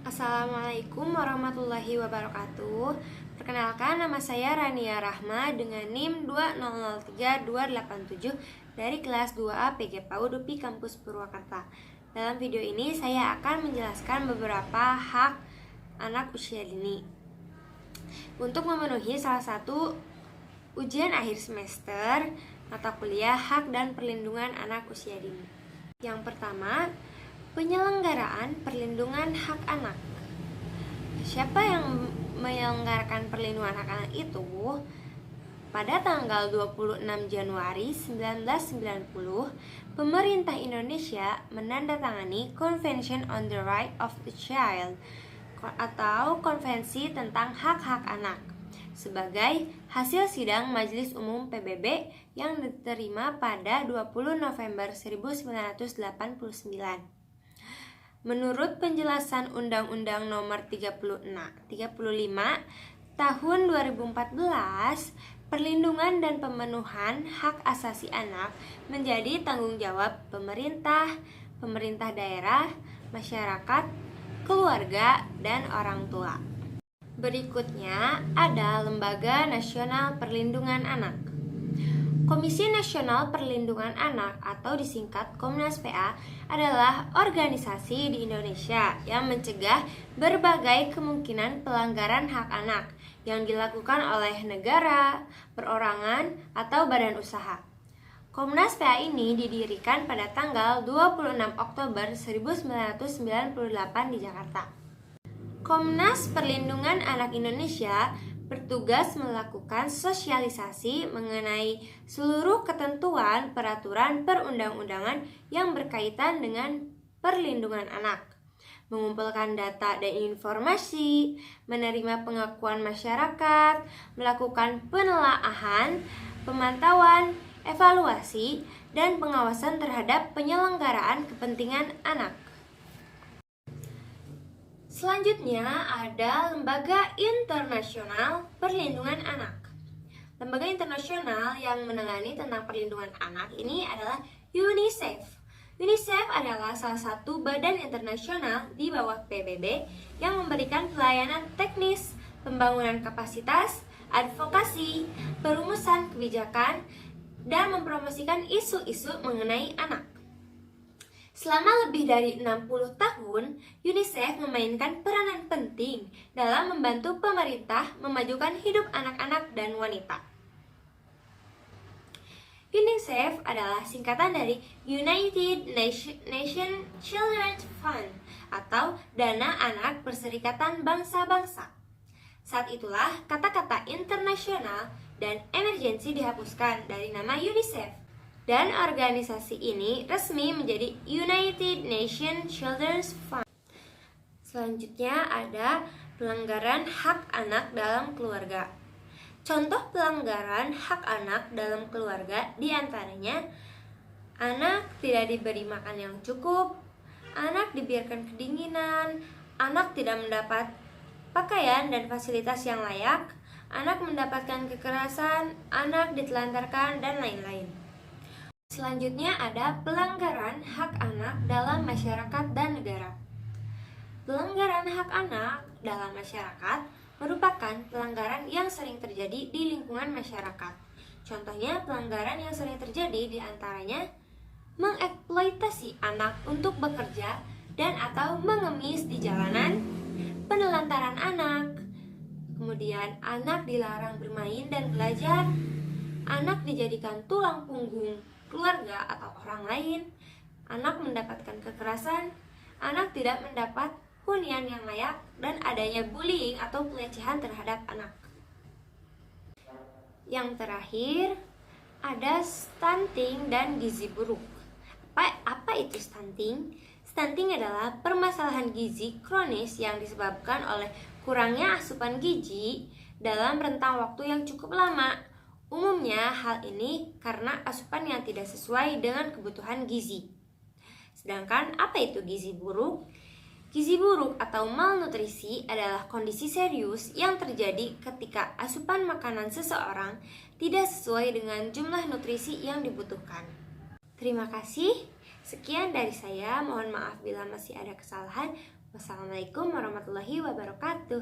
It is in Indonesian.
Assalamualaikum warahmatullahi wabarakatuh. Perkenalkan, nama saya Rania Rahma dengan NIM 2003287 dari kelas 2A PG PAUD UPI Kampus Purwakarta. Dalam video ini saya akan menjelaskan beberapa hak anak usia dini. Untuk memenuhi salah satu ujian akhir semester mata kuliah Hak dan Perlindungan Anak Usia Dini. Yang pertama, penyelenggaraan perlindungan hak anak. Siapa yang menyelenggarakan perlindungan hak anak itu? Pada tanggal 26 Januari 1990, pemerintah Indonesia menandatangani Convention on the Right of the Child atau Konvensi tentang Hak-Hak Anak sebagai hasil sidang Majelis Umum PBB yang diterima pada 20 November 1989. Menurut penjelasan Undang-Undang Nomor 35 Tahun 2014, perlindungan dan pemenuhan hak asasi anak menjadi tanggung jawab pemerintah daerah, masyarakat, keluarga, dan orang tua. Berikutnya ada Lembaga Nasional Perlindungan Anak. Komisi Nasional Perlindungan Anak atau disingkat Komnas PA adalah organisasi di Indonesia yang mencegah berbagai kemungkinan pelanggaran hak anak yang dilakukan oleh negara, perorangan, atau badan usaha. Komnas PA ini didirikan pada tanggal 26 Oktober 1998 di Jakarta. Komnas Perlindungan Anak Indonesia bertugas melakukan sosialisasi mengenai seluruh ketentuan peraturan perundang-undangan yang berkaitan dengan perlindungan anak, mengumpulkan data dan informasi, menerima pengakuan masyarakat, melakukan penelaahan, pemantauan, evaluasi, dan pengawasan terhadap penyelenggaraan kepentingan anak. Selanjutnya ada Lembaga Internasional Perlindungan Anak. Lembaga internasional yang menangani tentang perlindungan anak ini adalah UNICEF. UNICEF adalah salah satu badan internasional di bawah PBB yang memberikan pelayanan teknis, pembangunan kapasitas, advokasi, perumusan kebijakan, dan mempromosikan isu-isu mengenai anak. Selama lebih dari 60 tahun, UNICEF memainkan peranan penting dalam membantu pemerintah memajukan hidup anak-anak dan wanita. UNICEF adalah singkatan dari United Nations Children's Fund atau Dana Anak Perserikatan Bangsa-Bangsa. Saat itulah kata-kata internasional dan emergensi dihapuskan dari nama UNICEF. Dan organisasi ini resmi menjadi United Nations Children's Fund. Selanjutnya ada pelanggaran hak anak dalam keluarga. Contoh pelanggaran hak anak dalam keluarga diantaranya anak tidak diberi makan yang cukup, anak dibiarkan kedinginan, anak tidak mendapat pakaian dan fasilitas yang layak, anak mendapatkan kekerasan, anak ditelantarkan, dan lain-lain. Selanjutnya ada pelanggaran hak anak dalam masyarakat dan negara. Pelanggaran hak anak dalam masyarakat merupakan pelanggaran yang sering terjadi di lingkungan masyarakat. Contohnya pelanggaran yang sering terjadi diantaranya mengeksploitasi anak untuk bekerja dan atau mengemis di jalanan, penelantaran anak, kemudian anak dilarang bermain dan belajar, anak dijadikan tulang punggung keluarga atau orang lain, anak mendapatkan kekerasan, anak tidak mendapat hunian yang layak, dan adanya bullying atau pelecehan terhadap anak. Yang terakhir, ada stunting dan gizi buruk. Apa itu stunting? Stunting adalah permasalahan gizi kronis yang disebabkan oleh kurangnya asupan gizi dalam rentang waktu yang cukup lama. Umumnya hal ini karena asupan yang tidak sesuai dengan kebutuhan gizi. Sedangkan apa itu gizi buruk? Gizi buruk atau malnutrisi adalah kondisi serius yang terjadi ketika asupan makanan seseorang tidak sesuai dengan jumlah nutrisi yang dibutuhkan. Terima kasih. Sekian dari saya. Mohon maaf bila masih ada kesalahan. Wassalamualaikum warahmatullahi wabarakatuh.